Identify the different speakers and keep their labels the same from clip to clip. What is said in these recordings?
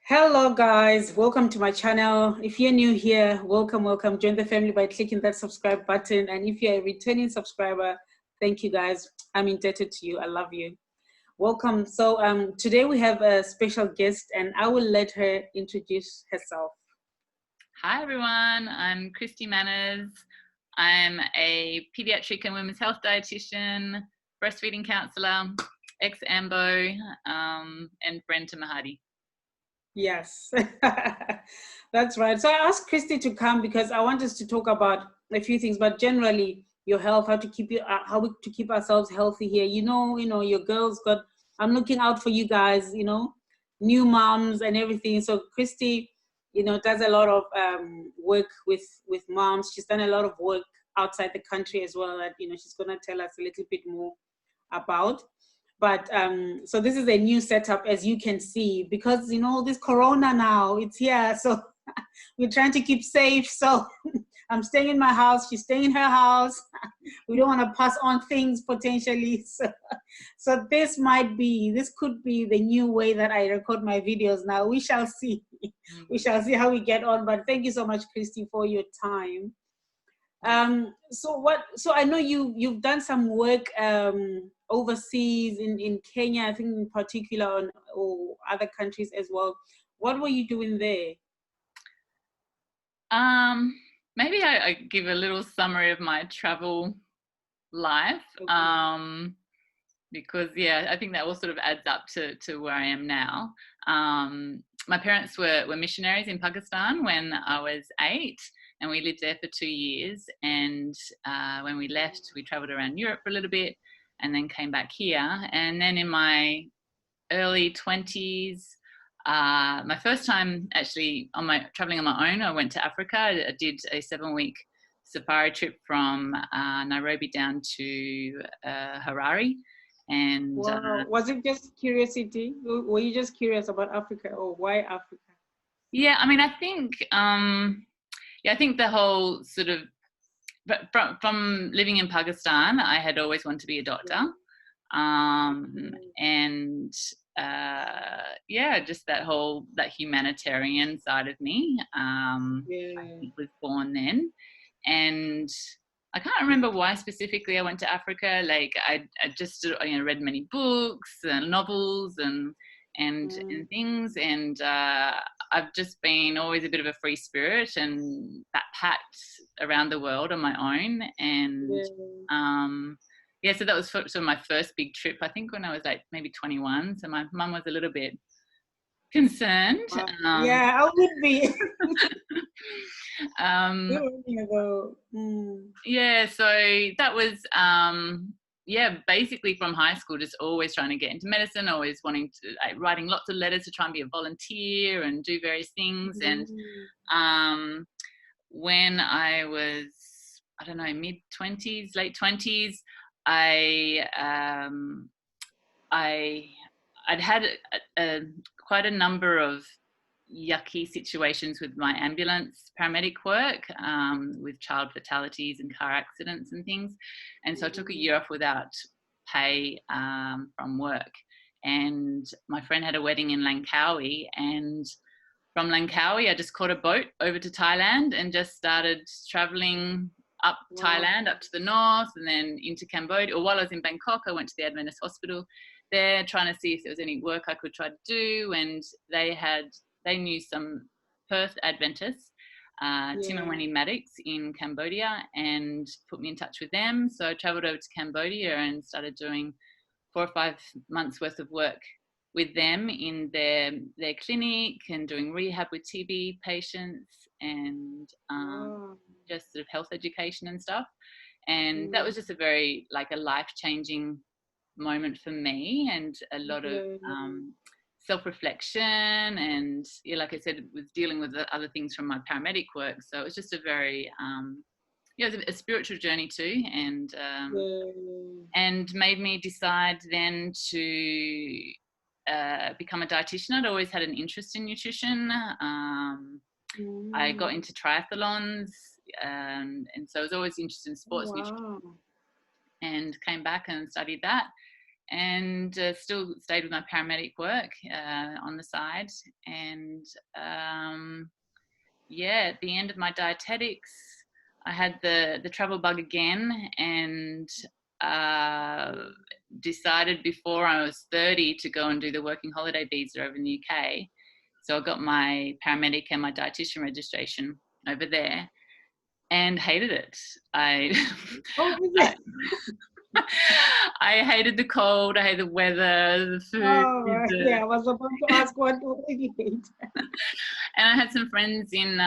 Speaker 1: Hello guys, welcome to my channel. If you're new here, welcome. Join the family by clicking that subscribe button. And if you're a returning subscriber, thank you guys. I'm indebted to you. I love you. Welcome. So today we have a special guest and I will let her introduce herself.
Speaker 2: Hi everyone, I'm Kristy Manners. I'm a Paediatric and women's health dietitian, breastfeeding counsellor, ex-AMBO, and friend to Mahadi.
Speaker 1: Yes, that's right. So I asked Kristy to come because I want us to talk about a few things, but generally your health, how to keep ourselves healthy here. You know, your girls got. I'm looking out for you guys. New moms and everything. So Kristy, does a lot of work with moms. She's done a lot of work outside the country as well. That she's gonna tell us a little bit more about. But so this is a new setup, as you can see, because this corona now, it's here, so we're trying to keep safe. So I'm staying in my house, she's staying in her house. We don't want to pass on things potentially, so this could be the new way that I record my videos now. We shall see. We shall see how we get on. But thank you so much, Kristy, for your time. So I know you've done some work overseas in Kenya, I think in particular, or other countries as well. What were you doing there?
Speaker 2: Maybe I give a little summary of my travel life. Okay. Because I think that all sort of adds up to where I am now. My parents were missionaries in Pakistan when I was 8. And we lived there for 2 years. And when we left, we traveled around Europe for a little bit and then came back here. And then in my early 20s, my first time actually traveling on my own, I went to Africa. I did a 7-week safari trip from Nairobi down to Harare. And
Speaker 1: wow. Was it just curiosity? Were you just curious about Africa, or why Africa?
Speaker 2: Yeah, I mean, I think... I think the whole sort of, from living in Pakistan, I had always wanted to be a doctor. Just that humanitarian side of me, I think was born then. And I can't remember why specifically I went to Africa. Like I just read many books and novels and things, and I've just been always a bit of a free spirit and backpacked around the world on my own. And so that was sort of my first big trip, I think, when I was like maybe 21. So my mum was a little bit concerned.
Speaker 1: Yeah, I would be.
Speaker 2: So that was basically from high school, just always trying to get into medicine, always wanting to, writing lots of letters to try and be a volunteer and do various things. And when I was, I don't know, mid-20s, late 20s, I'd had quite a number of yucky situations with my ambulance paramedic work, with child fatalities and car accidents and things. And so I took a year off without pay from work. And my friend had a wedding in Langkawi, and from Langkawi I just caught a boat over to Thailand and just started traveling up Thailand, up to the north, and then into Cambodia. Or while I was in Bangkok, I went to the Adventist hospital there, trying to see if there was any work I could try to do. And they knew some Perth Adventists, Tim and Wendy Maddox in Cambodia, and put me in touch with them. So I travelled over to Cambodia and started doing 4 or 5 months worth of work with them in their clinic, and doing rehab with TB patients, and just sort of health education and stuff. And that was just a very, like, a life-changing moment for me, and a lot of self-reflection, and like I said, was dealing with the other things from my paramedic work. So it was just a very it was a spiritual journey too, and made me decide then to become a dietitian. I'd always had an interest in nutrition. I got into triathlons, and so I was always interested in sports nutrition, and came back and studied that. and still stayed with my paramedic work on the side. And yeah, at the end of my dietetics, I had the travel bug again, and decided before I was 30 to go and do the working holiday visa over in the UK. So I got my paramedic and my dietitian registration over there, and hated it.
Speaker 1: Oh, is
Speaker 2: I,
Speaker 1: it?
Speaker 2: I hated the cold, I hated the weather, the food.
Speaker 1: Oh, yeah, I was about to ask what did you hate?
Speaker 2: And I had some friends in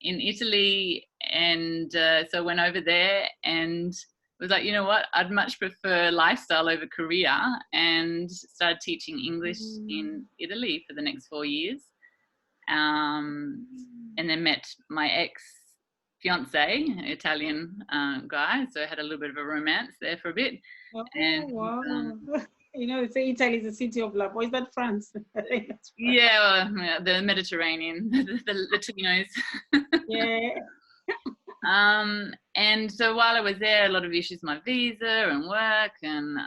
Speaker 2: Italy, and so I went over there and was like, you know what, I'd much prefer lifestyle over career, and started teaching English in Italy for the next 4 years. And then met my ex-fiance, Italian guy, so I had a little bit of a romance there for a bit.
Speaker 1: Oh,
Speaker 2: And
Speaker 1: wow. You know, they say Italy is the city of love. Or is that France?
Speaker 2: yeah, well, the Mediterranean, the Latinos.
Speaker 1: Yeah.
Speaker 2: And so while I was there, a lot of issues with my visa and work, and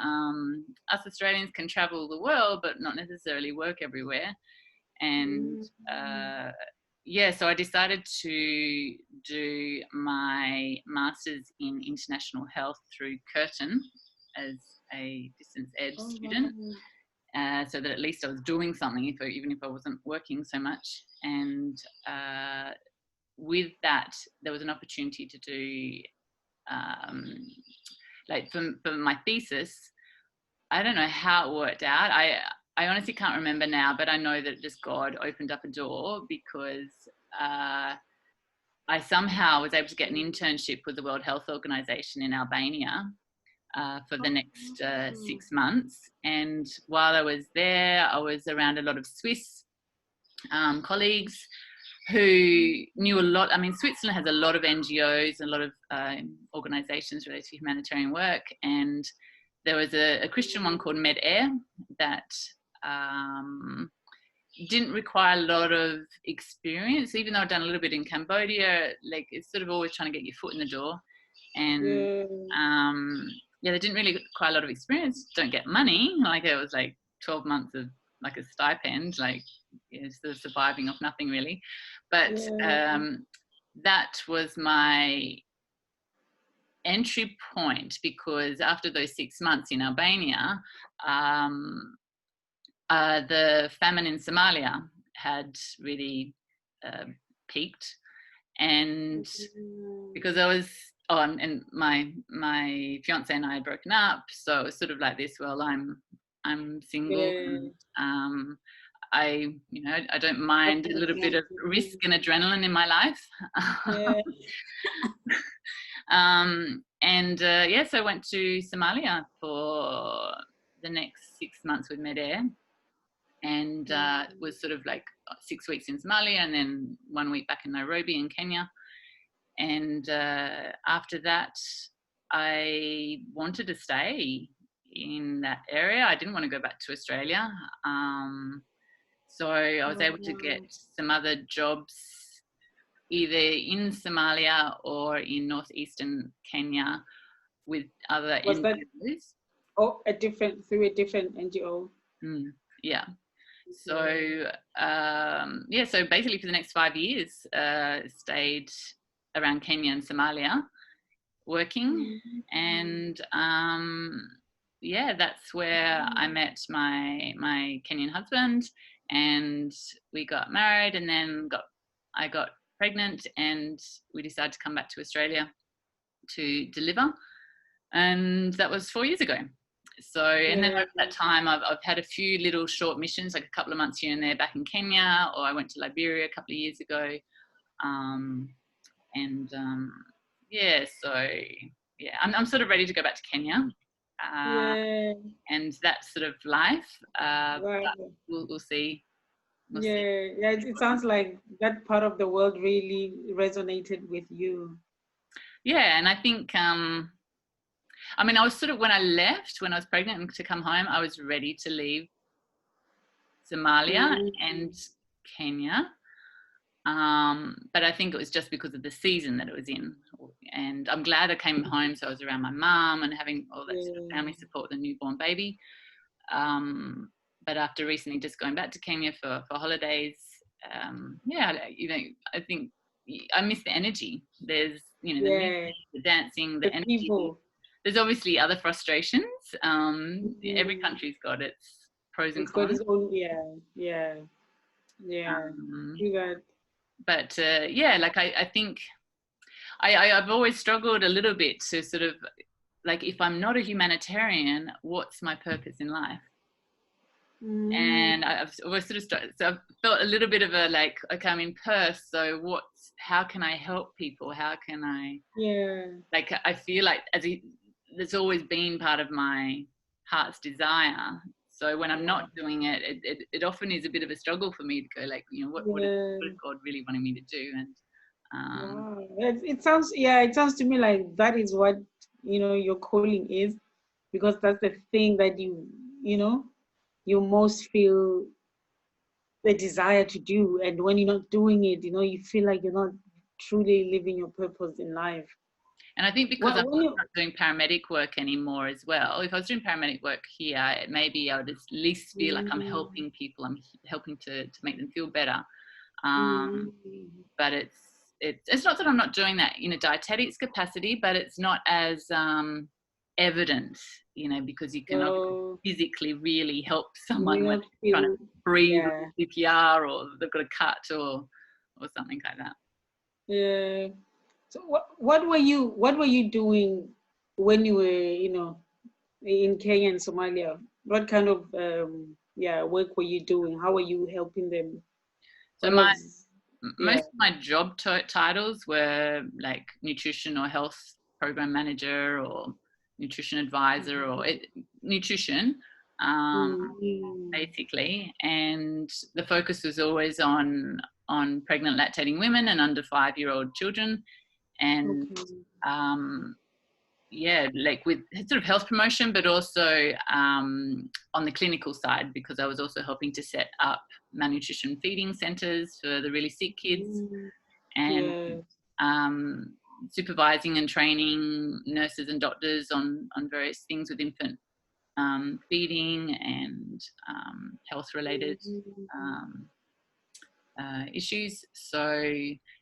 Speaker 2: us Australians can travel the world, but not necessarily work everywhere. And yeah, so I decided to do my master's in international health through Curtin as a distance ed student. So that at least I was doing something, even if I wasn't working so much. And with that, there was an opportunity to do, like for my thesis, I don't know how it worked out. I honestly can't remember now, but I know that just God opened up a door, because I somehow was able to get an internship with the World Health Organization in Albania for the next 6 months. And while I was there, I was around a lot of Swiss colleagues who knew a lot. I mean, Switzerland has a lot of NGOs, a lot of organizations related to humanitarian work. And there was a Christian one called Med-Air that didn't require a lot of experience, even though I'd done a little bit in Cambodia. Like, it's sort of always trying to get your foot in the door. And yeah, they didn't really require a lot of experience, don't get money. Like, it was like 12 months of like a stipend, like, you know, sort of surviving off nothing really. But that was my entry point, because after those 6 months in Albania, the famine in Somalia had really peaked. And because I was, and my fiance and I had broken up, so it was sort of like this, well, I'm single, and I don't mind a little bit of risk and adrenaline in my life. Yeah, so I went to Somalia for the next 6 months with Med-Air, and was sort of like 6 weeks in Somalia and then 1 week back in Nairobi in Kenya. And after that, I wanted to stay in that area. I didn't want to go back to Australia. So I was able to get some other jobs either in Somalia or in northeastern Kenya with other NGOs.
Speaker 1: Through a different NGO.
Speaker 2: Yeah. So yeah, so basically for the next 5 years, stayed around Kenya and Somalia working. And yeah, that's where I met my Kenyan husband, and we got married, and then I got pregnant, and we decided to come back to Australia to deliver, and that was 4 years ago. So, and then over that time, I've had a few little short missions, like a couple of months here and there back in Kenya, or I went to Liberia a couple of years ago. Yeah, so yeah, I'm sort of ready to go back to Kenya. And that sort of life, but we'll see.
Speaker 1: Yeah, it sounds like that part of the world really resonated with you.
Speaker 2: Yeah, and I think, I mean, I was sort of, when I was pregnant and to come home, I was ready to leave Somalia and Kenya. But I think it was just because of the season that it was in. And I'm glad I came home, so I was around my mum and having all that sort of family support with a newborn baby. But after recently just going back to Kenya for holidays, I think I miss the energy. There's, the music, the dancing, the energy.
Speaker 1: People.
Speaker 2: There's obviously other frustrations. Every country's got its pros and cons.
Speaker 1: It's got its own, yeah.
Speaker 2: But I think I've always struggled a little bit to sort of, like, if I'm not a humanitarian, what's my purpose in life? And I've always sort of so I've felt a little bit of a, like, okay, I'm in Perth, so how can I help people? How can I, like, I feel like there's always been part of my heart's desire. So when I'm not doing it, it often is a bit of a struggle for me to go, like, what is God really wanting me to do? And
Speaker 1: it sounds to me like that is what your calling is, because that's the thing that you most feel the desire to do, and when you're not doing it, you feel like you're not truly living your purpose in life.
Speaker 2: And I think because I'm not doing paramedic work anymore as well, if I was doing paramedic work here, maybe I would at least feel like I'm helping people, I'm helping to make them feel better. But it's not that I'm not doing that in a dietetics capacity, but it's not as evident, because you can physically really help someone when they're trying to breathe, or CPR, or they've got a cut or something like that.
Speaker 1: Yeah. So what were you doing when you were in Kenya and Somalia? What kind of work were you doing? How were you helping them?
Speaker 2: So most of my job titles were like nutrition or health program manager or nutrition advisor or nutrition, basically. And the focus was always on pregnant lactating women and under 5-year-old children. And like with sort of health promotion, but also on the clinical side, because I was also helping to set up malnutrition feeding centres for the really sick kids, and supervising and training nurses and doctors on various things with infant feeding and health related issues. So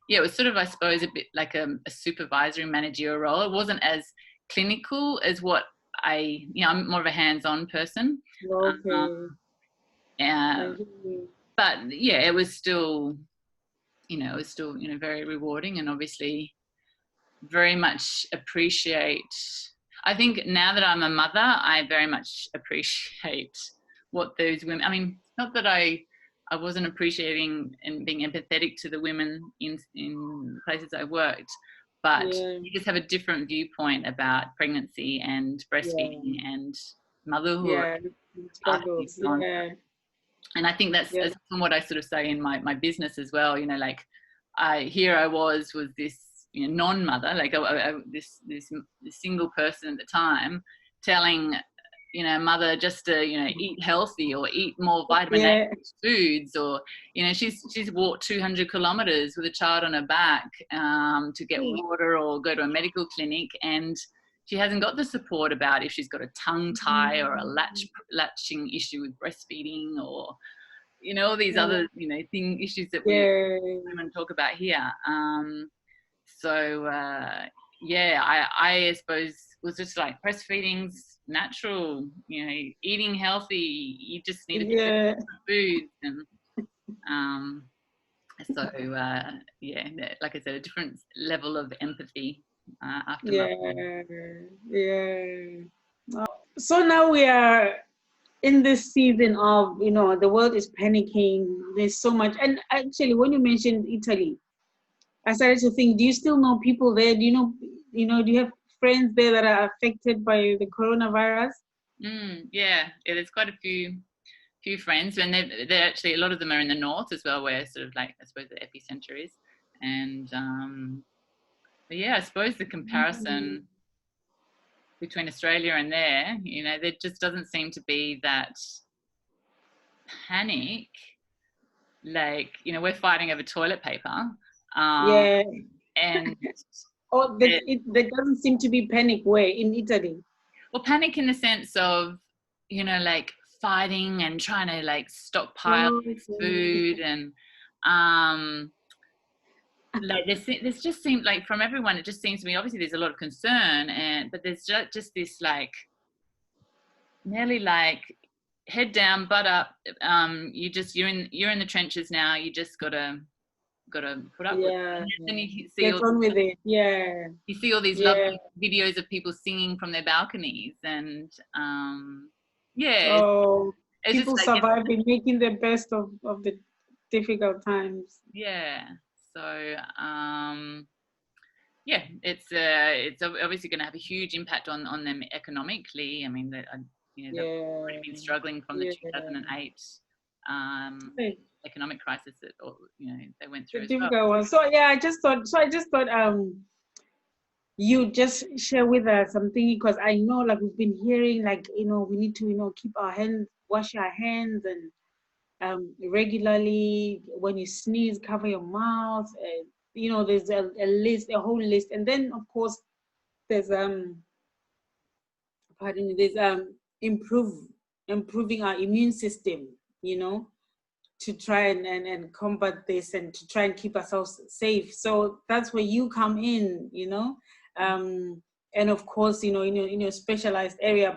Speaker 2: it was sort of, I suppose, a bit like a supervisory managerial role. It wasn't as clinical as what I'm more of a hands-on person. But it was still very rewarding, and obviously very much appreciate. I think now that I'm a mother, I very much appreciate what those women, I mean, not that I wasn't appreciating and being empathetic to the women in places I worked, but you just have a different viewpoint about pregnancy and breastfeeding and motherhood. And I think that's what I sort of say in my business as well. Like I was this non-mother, like this single person at the time, telling mother just to eat healthy or eat more vitamin A foods, or she's walked 200 kilometers with a child on her back to get water or go to a medical clinic, and she hasn't got the support about if she's got a tongue tie or a latching issue with breastfeeding, or all these other issues that women talk about here. I suppose was just like breastfeeding's natural, eating healthy, you just need to be foods, and like I said, a different level of empathy after
Speaker 1: So now we are in this season of the world is panicking, there's so much. And actually, when you mentioned Italy, I started to think, do you still know people there? Do you do you have friends there that are affected by the coronavirus?
Speaker 2: There's quite a few friends, and they're actually, a lot of them are in the north as well, where sort of like, I suppose, the epicenter is. And I suppose the comparison between Australia and there, there just doesn't seem to be that panic. Like, we're fighting over toilet paper. And
Speaker 1: there doesn't seem to be panic where in Italy.
Speaker 2: Well, panic in the sense of, like fighting and trying to like stockpile
Speaker 1: Oh,
Speaker 2: food, and like this just seemed like, from everyone, it just seems to me, obviously there's a lot of concern, but there's just this like nearly like head down, butt up. You're in the trenches now. You just gotta put up with it.
Speaker 1: yeah.
Speaker 2: And then you see
Speaker 1: Get on with it. Yeah.
Speaker 2: you see all these
Speaker 1: Yeah.
Speaker 2: lovely videos of people singing from their balconies, and yeah,
Speaker 1: Oh,
Speaker 2: it's just
Speaker 1: people
Speaker 2: like
Speaker 1: surviving, making the best of the difficult times.
Speaker 2: yeah. So yeah, it's obviously going to have a huge impact on them economically. I mean, they've already been struggling from the 2008 economic crisis that they went through
Speaker 1: The
Speaker 2: as well.
Speaker 1: difficult one. So yeah, I just thought you just share with us something, because I know, like, we've been hearing, like, we need to keep our hands, wash our hands, and regularly, when you sneeze, cover your mouth, and there's a whole list. And then of course there's pardon me, there's improving our immune system, to try and combat this, and to try and keep ourselves safe. So that's where you come in, and of course, in your specialized area,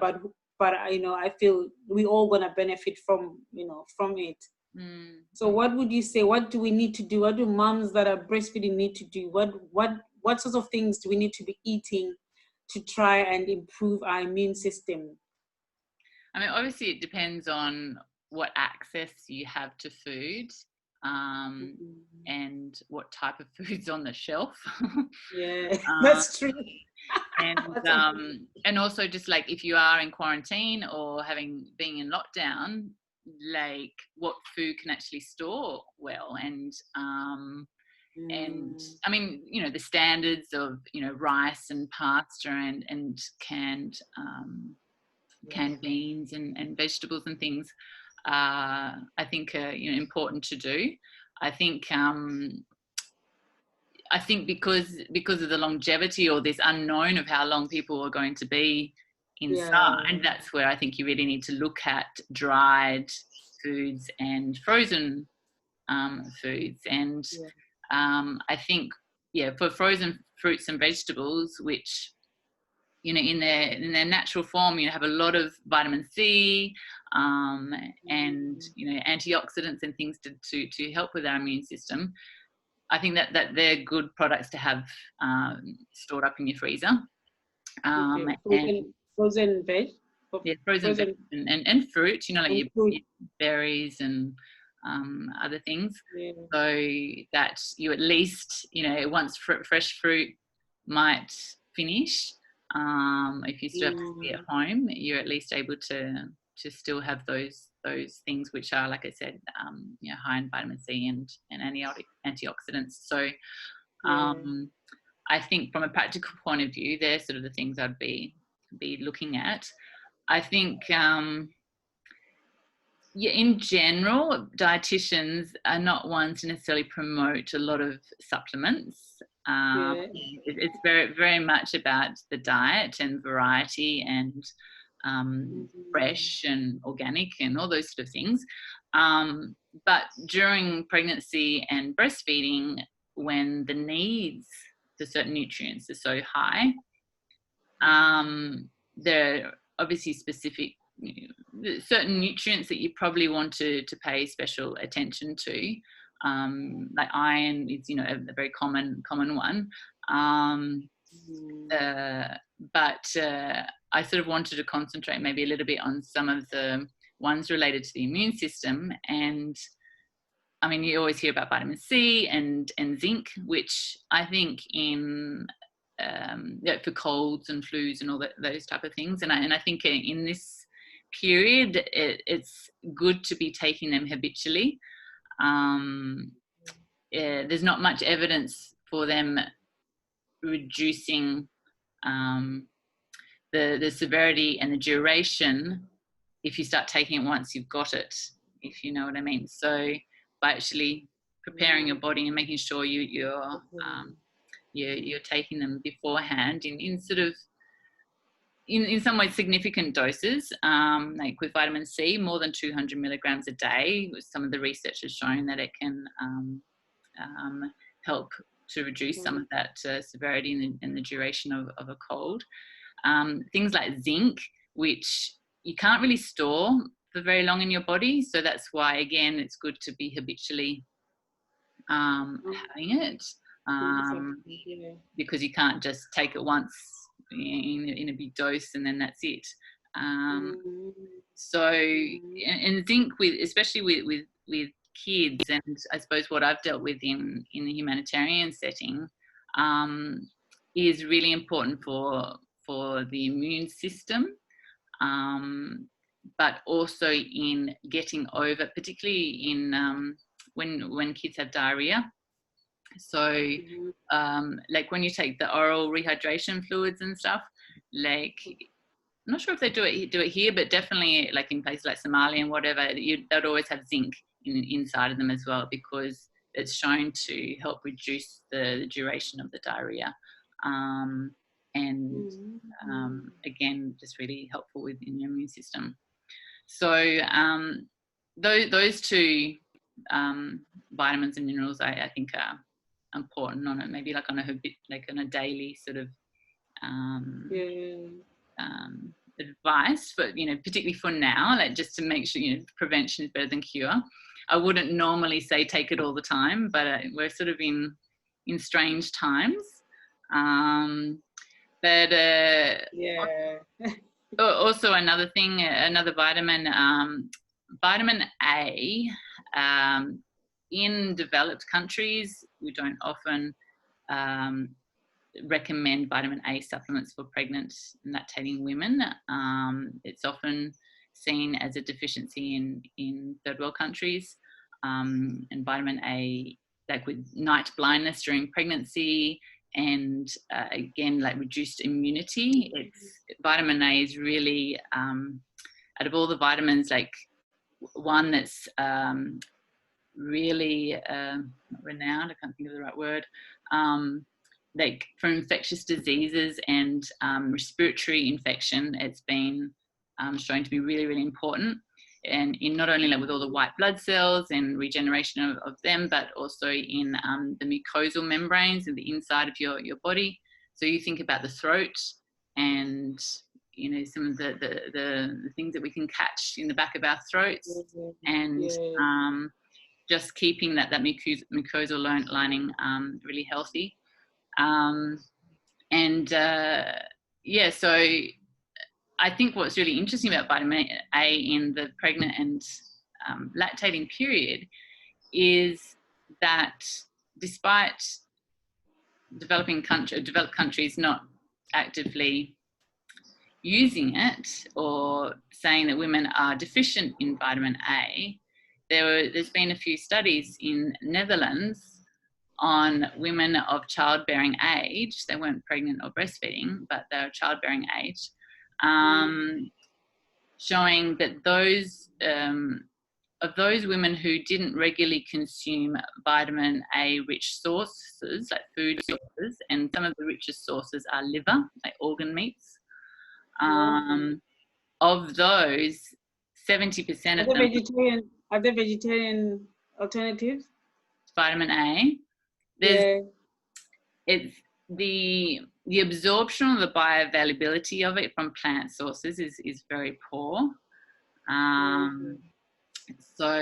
Speaker 1: but I feel we all gonna benefit from it. So what would you say? What do we need to do? What do moms that are breastfeeding need to do? What sorts of things do we need to be eating to try and improve our immune system?
Speaker 2: I mean, obviously it depends on what access you have to food, and what type of food's on the shelf.
Speaker 1: Yeah, that's true.
Speaker 2: And also, just like, if you are in quarantine or being in lockdown, like, what food can actually store well, and I mean, the standards of rice and pasta and canned beans and vegetables and things, I think are important to do. I think because of the longevity, or this unknown of how long people are going to be inside, that's where I think you really need to look at dried foods and frozen foods. And I think, for frozen fruits and vegetables, which in their natural form, have a lot of vitamin C, and antioxidants and things to help with our immune system. I think that they're good products to have stored up in your freezer.
Speaker 1: Frozen veg.
Speaker 2: Frozen veg and fruit. Like your berries and other things. So that you at least, once fresh fruit might finish, if you still have to be at home, you're at least able to still have those things, which are, like I said, high in vitamin C and antioxidants. So I think from a practical point of view, they're sort of the things I'd be looking at. I think in general, dietitians are not ones to necessarily promote a lot of supplements. It's very, very much about the diet and variety and fresh and organic and all those sort of things. But during pregnancy and breastfeeding, when the needs for certain nutrients are so high, there are obviously specific certain nutrients that you probably want to pay special attention to. Like iron is, a very common one. But I sort of wanted to concentrate maybe a little bit on some of the ones related to the immune system. And I mean, you always hear about vitamin C and zinc, which I think for colds and flus and all those type of things. And I think in this period, it's good to be taking them habitually. There's not much evidence for them reducing the severity and the duration if you start taking it once you've got it, if you know what I mean. So by actually preparing your body and making sure you're taking them beforehand in sort of in some ways significant doses, like with vitamin C, more than 200 milligrams a day. Some of the research has shown that it can help to reduce some of that severity and the duration of a cold. Things like zinc, which you can't really store for very long in your body, so that's why, again, it's good to be habitually having it, because you can't just take it once in a big dose and then that's it. So, and zinc, especially with kids, and I suppose what I've dealt with in the humanitarian setting, is really important for the immune system, but also in getting over, particularly in when kids have diarrhea. So like when you take the oral rehydration fluids and stuff, like I'm not sure if they do it here, but definitely like in places like Somalia and whatever, they'd always have zinc inside of them as well, because it's shown to help reduce the duration of the diarrhea, and again, just really helpful within your immune system. So those two vitamins and minerals, I think, are important on it, maybe like on a daily sort of advice, but particularly for now, like just to make sure, prevention is better than cure. I wouldn't normally say take it all the time, but we're sort of in strange times. But also another thing, another vitamin, vitamin A, in developed countries, we don't often recommend vitamin A supplements for pregnant and lactating women. It's often seen as a deficiency in third world countries, and vitamin A, like with night blindness during pregnancy, and again, like reduced immunity. Vitamin A is really, out of all the vitamins, like one that's really renowned, I can't think of the right word, like for infectious diseases and respiratory infection. It's been shown to be really, really important, and in not only like with all the white blood cells and regeneration of them, but also in the mucosal membranes in the inside of your body. So you think about the throat and some of the things that we can catch in the back of our throats, and just keeping that mucosal lining really healthy. So I think what's really interesting about vitamin A in the pregnant and lactating period is that despite developed countries not actively using it or saying that women are deficient in vitamin A, there's been a few studies in Netherlands on women of childbearing age. They weren't pregnant or breastfeeding, but they were childbearing age, showing that those of those women who didn't regularly consume vitamin A rich sources, like food sources, and some of the richest sources are liver, like organ meats. Of those, 70% of them
Speaker 1: are there vegetarian alternatives?
Speaker 2: Vitamin A. It's the absorption or the bioavailability of it from plant sources is very poor. So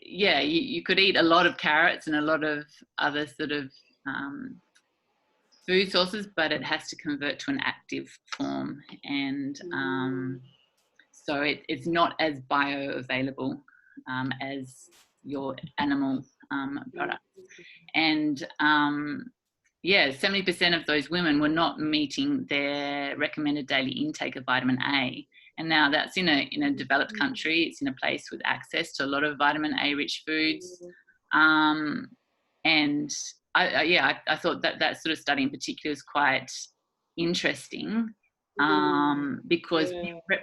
Speaker 2: you could eat a lot of carrots and a lot of other sort of food sources, but it has to convert to an active form, and so it's not as bioavailable as your animal products. And 70% of those women were not meeting their recommended daily intake of vitamin A. And now that's in a developed country. It's in a place with access to a lot of vitamin A rich foods. And I thought that sort of study in particular is quite interesting, because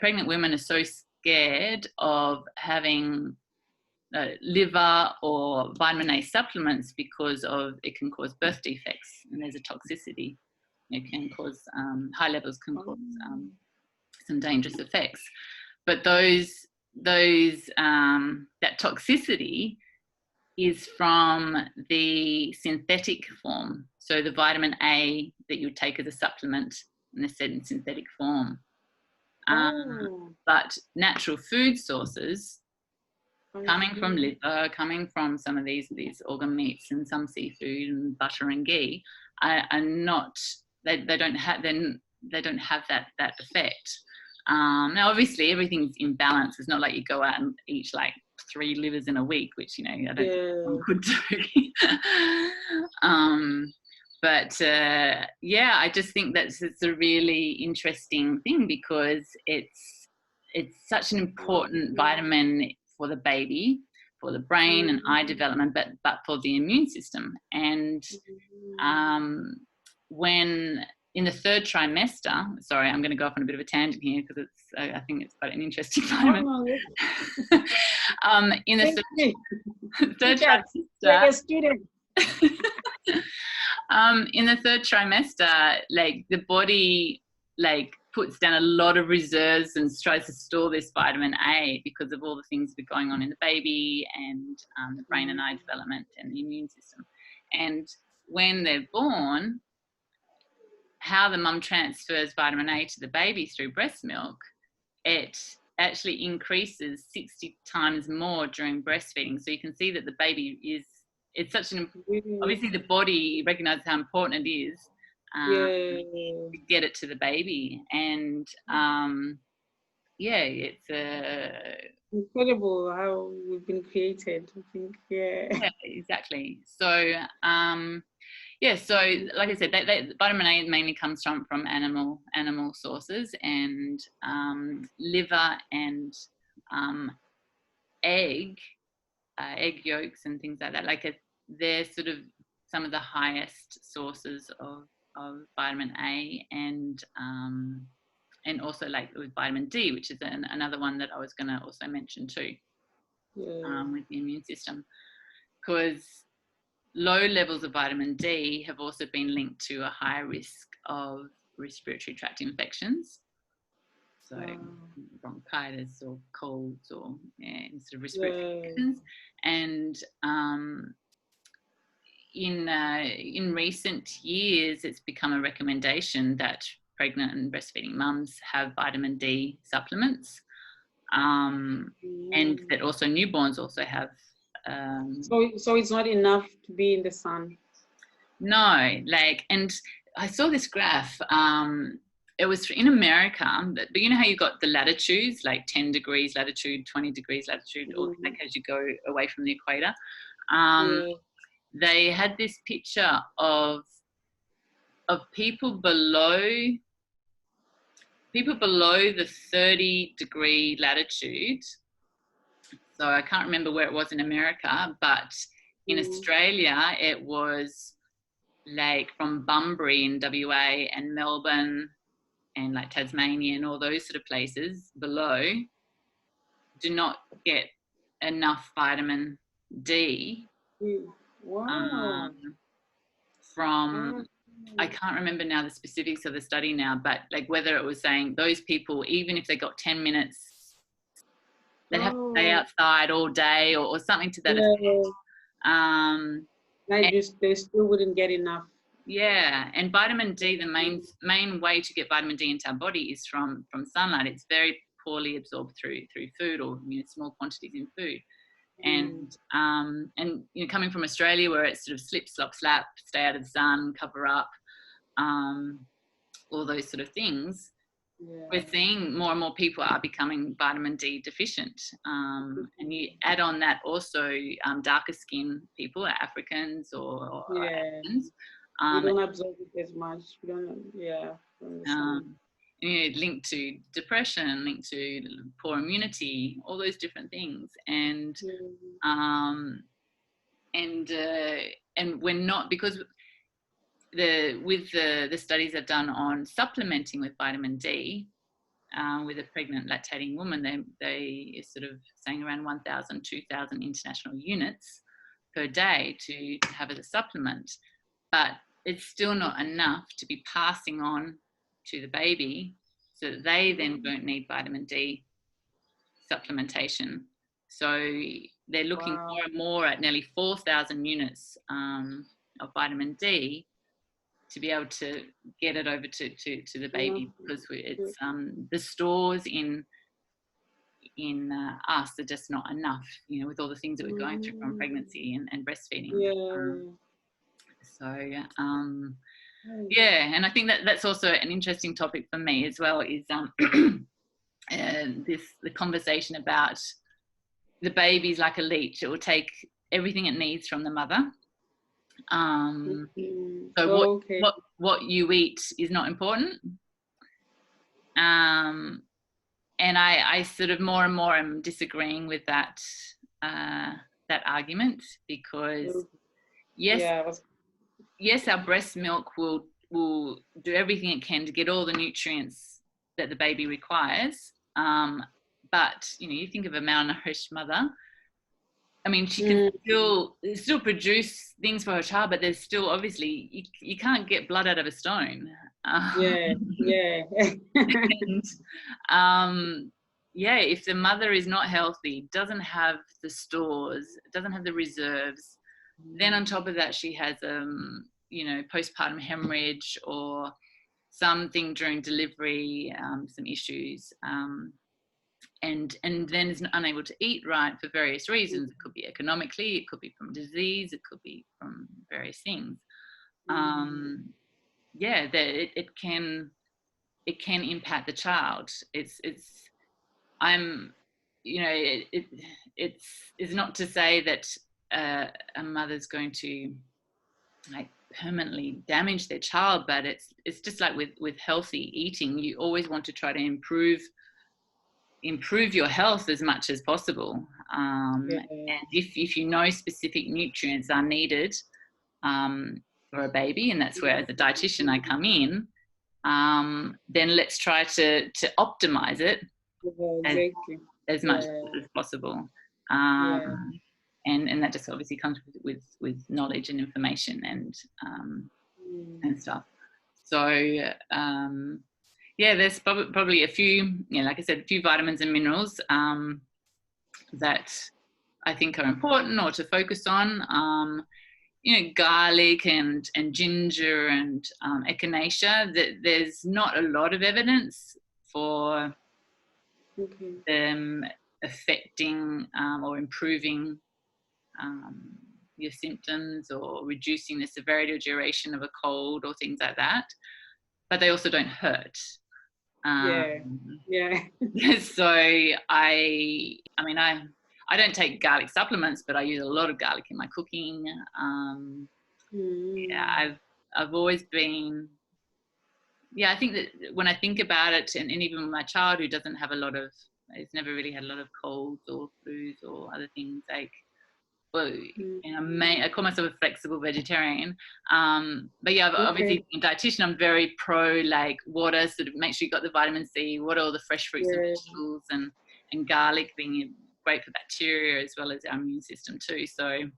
Speaker 2: pregnant women are so scared of having liver or vitamin A supplements because it can cause birth defects, and there's a toxicity it can cause, high levels can cause some dangerous effects. But that toxicity is from the synthetic form. So the vitamin A that you would take as a supplement in a certain synthetic form. But natural food sources, coming from liver, coming from some of these organ meats and some seafood and butter and ghee, are not. They don't have that effect. Now, obviously, everything's in balance. It's not like you go out and eat like 3 livers in a week, which, you know, I don't think anyone could do. But I just think it's a really interesting thing, because it's such an important vitamin for the baby, for the brain and eye development, but for the immune system. And when in the 3rd trimester, sorry, I'm going to go off on a bit of a tangent here, because I think it's quite an interesting vitamin. In the 3rd trimester,
Speaker 1: student.
Speaker 2: in the 3rd trimester, like, the body puts down a lot of reserves and tries to store this vitamin A because of all the things that are going on in the baby and the brain and eye development and the immune system. And when they're born, how the mum transfers vitamin A to the baby through breast milk, it actually increases 60 times more during breastfeeding. So you can see that the baby it's such an, obviously the body recognizes how important it is to get it to the baby. And it's
Speaker 1: incredible how we've been created, I think.
Speaker 2: Yeah, exactly. So so like I said, vitamin A mainly comes from animal sources, and liver and egg yolks and things like that. They're sort of some of the highest sources of vitamin A, and also like with vitamin D, which is another one that I was going to also mention too, with the immune system, because low levels of vitamin D have also been linked to a higher risk of respiratory tract infections. So bronchitis or colds or sort of respiratory infections. And in recent years, it's become a recommendation that pregnant and breastfeeding mums have vitamin D supplements, and that also newborns also have.
Speaker 1: So it's not enough to be in the sun.
Speaker 2: No, and I saw this graph. It was in America, but you know how you got the latitudes, like 10 degrees latitude, 20 degrees latitude, or like as you go away from the equator. They had this picture of people below the 30-degree latitude. So I can't remember where it was in America, but in Australia, it was like from Bunbury in WA and Melbourne and like Tasmania and all those sort of places below do not get enough vitamin D.
Speaker 1: Wow.
Speaker 2: From, I can't remember now the specifics of the study now, but like whether it was saying those people, even if they got 10 minutes, they'd have to stay outside all day or something to that effect.
Speaker 1: They still wouldn't get enough.
Speaker 2: Yeah, and vitamin D, the main way to get vitamin D into our body is from sunlight. It's very poorly absorbed through food or small quantities in food. And coming from Australia, where it's sort of slip, slop, slap, stay out of the sun, cover up, all those sort of things. We're seeing more and more people are becoming vitamin D deficient. And you add on that also darker skin people, Africans or Asians.
Speaker 1: We don't absorb it as much. We don't,
Speaker 2: linked to depression, linked to poor immunity, all those different things. And we're not, because the studies they've done on supplementing with vitamin D with a pregnant lactating woman, they are sort of saying around 1,000, 2,000 international units per day to have as a supplement. But it's still not enough to be passing on to the baby, so that they then don't need vitamin D supplementation. So they're looking
Speaker 1: Wow.
Speaker 2: more and more at nearly 4,000 units of vitamin D to be able to get it over to the baby, because it's the stores in us are just not enough, you know, with all the things that we're going through from pregnancy and breastfeeding. Yeah, and I think that that's also an interesting topic for me as well, is the conversation about the baby's like a leech. It will take everything it needs from the mother. So what you eat is not important. And I sort of more and more am disagreeing with that argument, because yes, our breast milk will do everything it can to get all the nutrients that the baby requires. But you know, you think of a malnourished mother. I mean, she can still produce things for her child, but there's still, obviously, you can't get blood out of a stone. And, if the mother is not healthy, doesn't have the stores, doesn't have the reserves, then on top of that, she has you know, postpartum hemorrhage or something during delivery, some issues. And then is unable to eat right for various reasons. It could be economically, it could be from disease, it could be from various things. It can impact the child. It's not to say that a mother's going to like permanently damage their child, but it's just like with healthy eating, you always want to try to improve your health as much as possible. And if you know specific nutrients are needed for a baby, and that's where as a dietitian I come in, then let's try to optimize it as much as possible. And that just obviously comes with knowledge and information and stuff. So there's probably a few, like I said, a few vitamins and minerals that I think are important or to focus on. Garlic and ginger and echinacea. There's not a lot of evidence for them affecting or improving your symptoms or reducing the severity or duration of a cold or things like that. But they also don't hurt. So I don't take garlic supplements, but I use a lot of garlic in my cooking. I've always been, I think that when I think about it, and even my child who doesn't have has never really had a lot of colds or flus or other things, like, I call myself a flexible vegetarian. But obviously in dietitian, I'm very pro like water, sort of make sure you got the vitamin C, what are all the fresh fruits and vegetables, and garlic being great for bacteria as well as our immune system too. So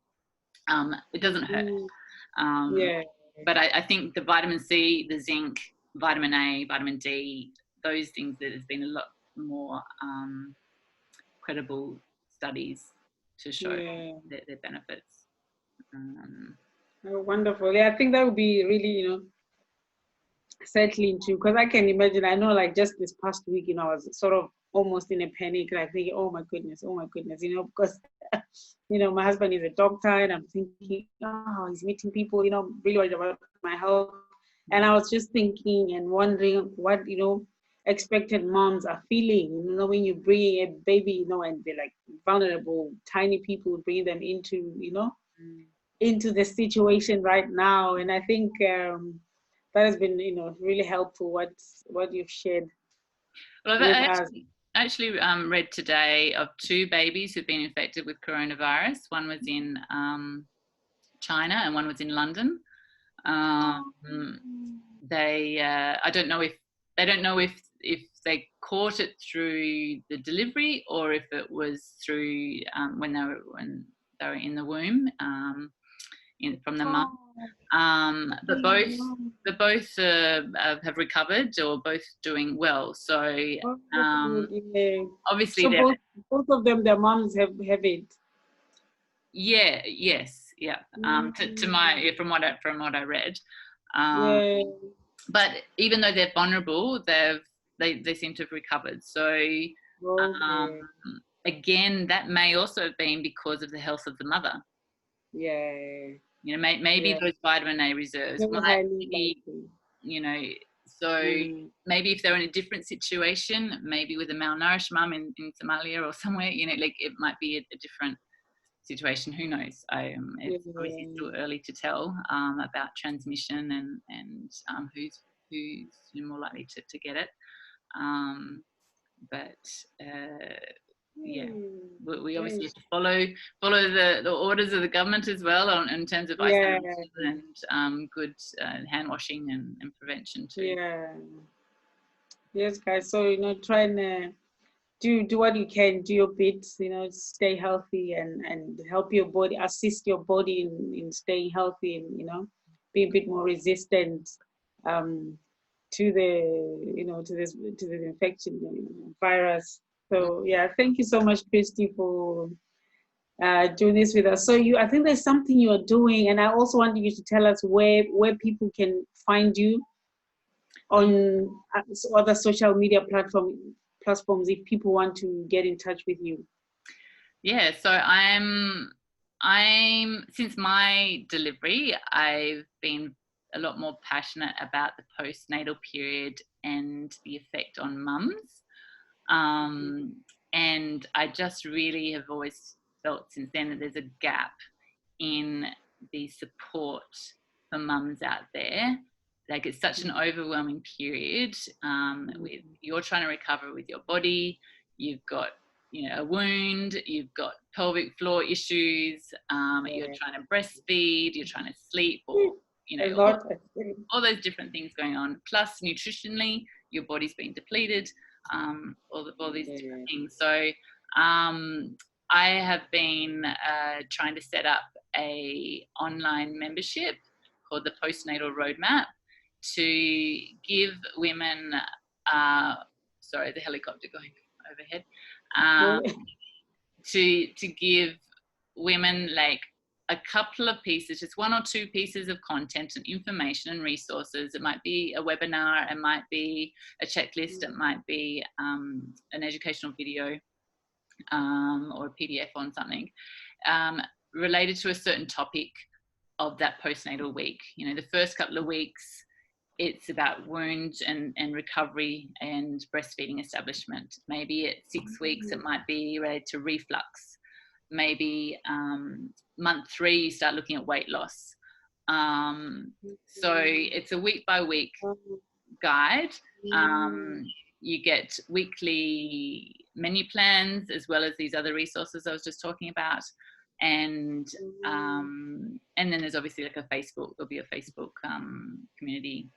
Speaker 2: it doesn't hurt. But I think the vitamin C, the zinc, vitamin A, vitamin D, those things, that has been a lot more credible studies to show their benefits.
Speaker 1: Wonderful. I think that would be really, settling too, because I can imagine, I know like just this past week, I was sort of almost in a panic, like thinking, oh my goodness, because, my husband is a doctor and I'm thinking, oh, he's meeting people, really worried about my health. And I was just thinking and wondering what, expected moms are feeling, when you bring a baby, and they're like vulnerable, tiny people, bring them into, into the situation right now. And I think that has been, really helpful, what you've shared.
Speaker 2: Well, I actually read today of 2 babies who've been infected with coronavirus. One was in China and one was in London. They don't know if they caught it through the delivery or if it was through when they were in the womb. from the mum. But both have recovered or both doing well. So obviously,
Speaker 1: so both of them, their moms have it.
Speaker 2: Yeah. Yes. Yeah. From what I read. But even though they're vulnerable, they seem to have recovered. So again, that may also have been because of the health of the mother.
Speaker 1: Yeah.
Speaker 2: You know, maybe those vitamin A reserves might be, you know, so maybe if they're in a different situation, maybe with a malnourished mum in Somalia or somewhere, you know, like it might be a different situation. Who knows? It's obviously still early to tell about transmission and who's more likely to get it. We obviously have to follow the orders of the government as well in terms of isolation and good hand washing and prevention too.
Speaker 1: Yes, guys. So try and do what you can, do your bit, stay healthy and help your body, assist your body in staying healthy and be a bit more resistant to the infection virus. So thank you so much, Kristy, for doing this with us. So I think there's something you're doing, and I also want you to tell us where people can find you on other social media platforms if people want to get in touch with you.
Speaker 2: Yeah, so I'm since my delivery, I've been a lot more passionate about the postnatal period and the effect on mums. And I just really have always felt since then that there's a gap in the support for mums out there. Like, it's such an overwhelming period. You're trying to recover with your body. You've got, a wound. You've got pelvic floor issues. You're trying to breastfeed. You're trying to sleep, or all those different things going on. Plus, nutritionally, your body's been depleted. All these different things. So I have been trying to set up a online membership called the Postnatal Roadmap to give women, sorry, the helicopter going overhead, to give women like a couple of pieces, just one or two pieces of content and information and resources. It might be a webinar, it might be a checklist, it might be an educational video or a PDF on something related to a certain topic of that postnatal week. The first couple of weeks, it's about wounds and recovery and breastfeeding establishment. Maybe at 6 weeks, it might be related to reflux. Maybe month 3, you start looking at weight loss. So it's a week by week guide. You get weekly menu plans as well as these other resources I was just talking about. And then there's obviously like there'll be a Facebook community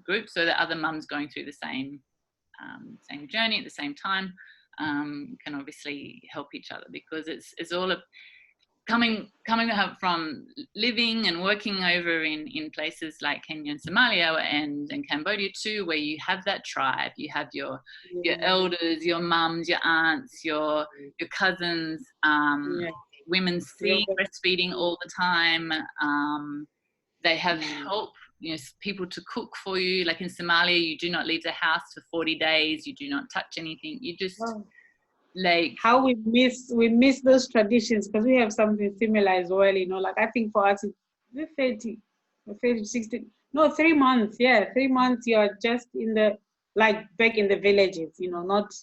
Speaker 2: group, so that other mums going through the same journey at the same time can obviously help each other, because it's all coming from living and working over in places like Kenya and Somalia and Cambodia too, where you have that tribe, you have your elders, your mums, your aunts, your cousins, women see breastfeeding all the time. They have help, people to cook for you. Like in Somalia, you do not leave the house for 40 days. You do not touch anything. You just like
Speaker 1: how we miss those traditions, because we have something similar as well. Like I think for us, it's 30, 60, no, 3 months. 3 months. You are just back in the villages. Not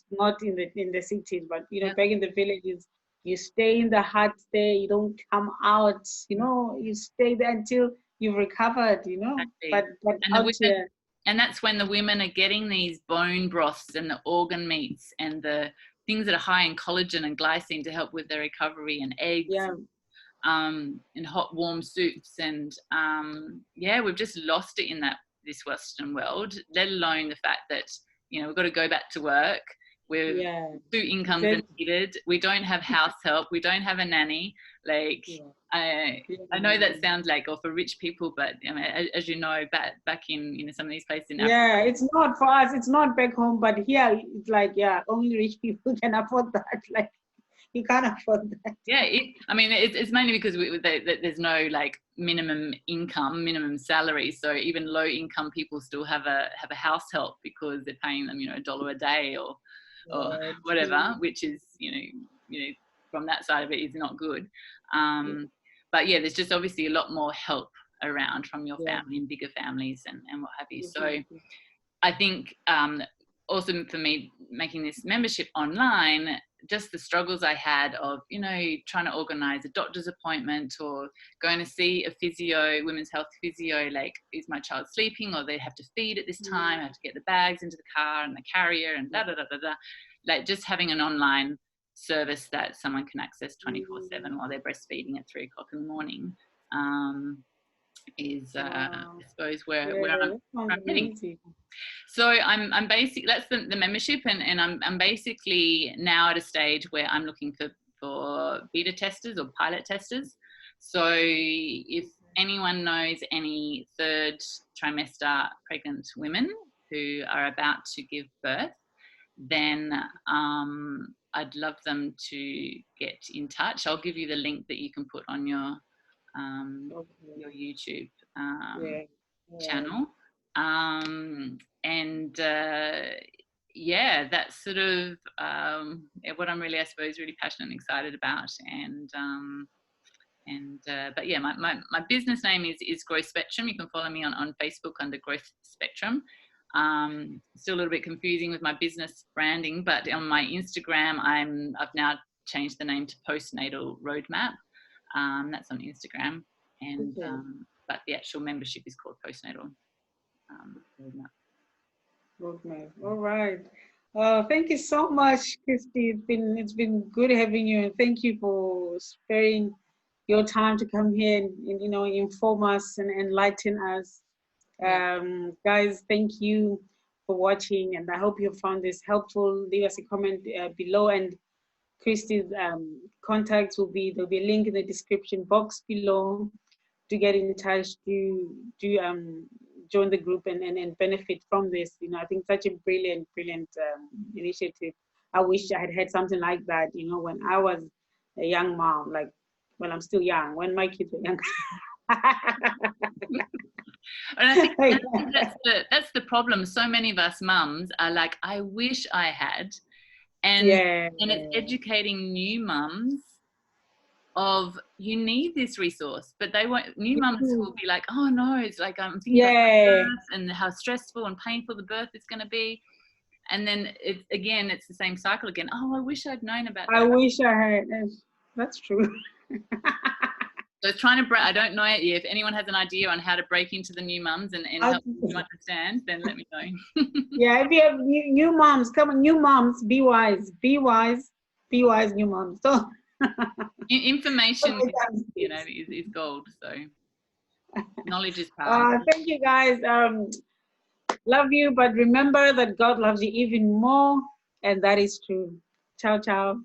Speaker 1: in the cities, but back in the villages. You stay in the hut there. You don't come out. You stay there until you've recovered.
Speaker 2: Exactly. And that's when the women are getting these bone broths and the organ meats and the things that are high in collagen and glycine to help with their recovery, and eggs, and hot warm soups, and we've just lost it in this Western world. Let alone the fact that we've got to go back to work. where 2 incomes are needed. We don't have house help. We don't have a nanny. Like, I know that sounds like, or for rich people, but I mean, as you know, back in, you know, some of these places in Africa.
Speaker 1: It's not for us. It's not back home, but here it's like, only rich people can afford that. Like, you can't afford that.
Speaker 2: Yeah, I mean, it's mainly because there's no like minimum income, minimum salary. So even low income people still have a house help because they're paying them, you know, $1 a day or whatever, which is, you know, from that side of it is not good. But yeah, there's just obviously a lot more help around from your family and bigger families and what have you. So I think also for me making this membership online, just the struggles I had of, you know, trying to organize a doctor's appointment or going to see a physio, women's health physio, like, is my child sleeping, or they have to feed at this time, I have to get the bags into the car and the carrier and da da da da da. Like, just having an online service that someone can access 24/7 while they're breastfeeding at 3 o'clock in the morning is I suppose where I'm heading. So I'm basically, that's the membership, and I'm basically now at a stage where I'm looking for beta testers or pilot testers. So if anyone knows any 3rd trimester pregnant women who are about to give birth, then I'd love them to get in touch. I'll give you the link that you can put on your YouTube channel. That's sort of what I'm really, I suppose, really passionate and excited about. But yeah, my business name is Growth Spectrum. You can follow me on Facebook under Growth Spectrum. Still a little bit confusing with my business branding, but on my Instagram, I've now changed the name to Postnatal Roadmap. That's on Instagram, and but the actual membership is called Postnatal Roadmap.
Speaker 1: All right. Thank you so much, Kristy. It's been good having you, and thank you for sparing your time to come here and you know, inform us and enlighten us. Guys, thank you for watching, and I hope you found this helpful. Leave us a comment below, and Kristy's contacts there'll be a link in the description box below to get in touch, to join the group and benefit from this. You know, I think such a brilliant initiative. I wish I had something like that, you know, when I was a young mom, like, well, I'm still young, when my kids were young.
Speaker 2: And I think that's the problem. So many of us mums are like, I wish I had. And it's educating new mums of, you need this resource, but they won't. New mums will be like, oh no, it's like, I'm thinking about birth and how stressful and painful the birth is going to be, and then it's the same cycle again. Oh, I wish I'd known about that.
Speaker 1: I wish I had. That's true.
Speaker 2: So trying to I don't know it yet. If anyone has an idea on how to break into the new mums and help them understand, then let me know.
Speaker 1: Yeah, if you have new moms, come on, new moms, be wise, new moms. So
Speaker 2: information, you know, is gold. So knowledge is power.
Speaker 1: Thank you, guys. Love you, but remember that God loves you even more, and that is true. Ciao, ciao.